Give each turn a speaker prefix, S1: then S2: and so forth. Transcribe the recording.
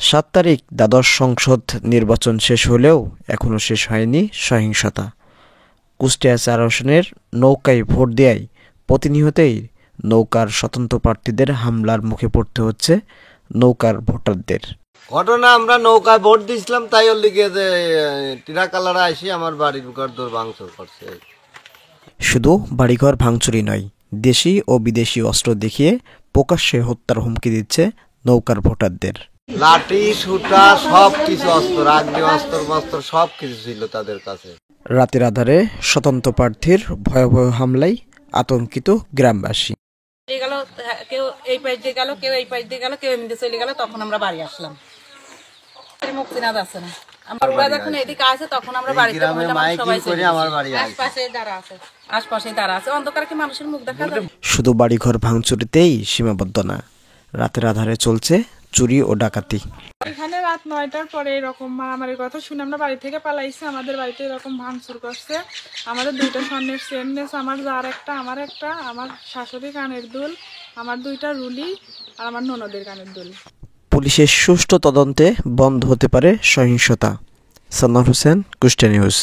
S1: ৭ তারিখ দ্বাদশ সংসদ নির্বাচন শেষ হলেও এখনও শেষ হয়নি সহিংসতা। কুষ্টিয়া ৪ আসনের নৌকায় ভোট দেয়ায় প্রতিনিয়তই নৌকার স্বতন্ত্র প্রার্থীদের হামলার মুখে পড়তে হচ্ছে নৌকার ভোটারদের।
S2: ঘটনা, আমরা নৌকায় ভোট দিয়েছিলাম, তাই ওর লিগে যে টিরাকালারা এসে আমার বাড়ির ঘর দৌড় ভাঙচুর করছে।
S1: শুধু বাড়িঘর ভাঙচুরই নয়, দেশি ও বিদেশি অস্ত্র দেখিয়ে প্রকাশ্যে হত্যার হুমকি দিচ্ছে নৌকার ভোটারদের।
S2: লাঠি সুটা সব কিছু অস্ত্র, আগ্নেয় অস্ত্র সব কিছু ছিল তাদের কাছে।
S1: রাতের আধারে স্বতন্ত্র প্রার্থীর ভয়াবহ হামলায় আতঙ্কিত গ্রামবাসী।
S3: কেউ এই পাশ দিয়ে গেল, কেউ এই পাশ দিয়ে গেল, কেউ এমনি চলে গেল, তখন আমরা বাড়ি আসলাম। মুক্তিনাথ আছে না, আমরা যখন এদিকে আসে তখন আমরা বাড়িতে আশপাশে দাঁড়া আছে, অন্ধকারে কি মানুষের মুখ দেখা যায়?
S1: শুধু বাড়িঘর ভাঙচুরিতেই সীমাবদ্ধ না, রাতের আধারে চলছে চুরি ও ডাকাতি।
S4: এখানে রাত ৯টার পরে এরকম মারামারির কথা শুনে আমরা বাড়ি থেকে পালাইছি। আমাদের বাড়িতে এরকম ভাঙচুর করছে। আমাদের 2টা স্বর্ণের চেন নিয়েছে, আমার যার একটা, আমার একটা, আমার শাশুড়ি কানের দুল, আমার 2টা রুলি আর আমার ননদের কানের দুল।
S1: পুলিশের সুষ্ঠু তদন্তে বন্ধ হতে পারে সহিংসতা। সানোয়ার হোসেন, কুষ্টিয়া নিউজ।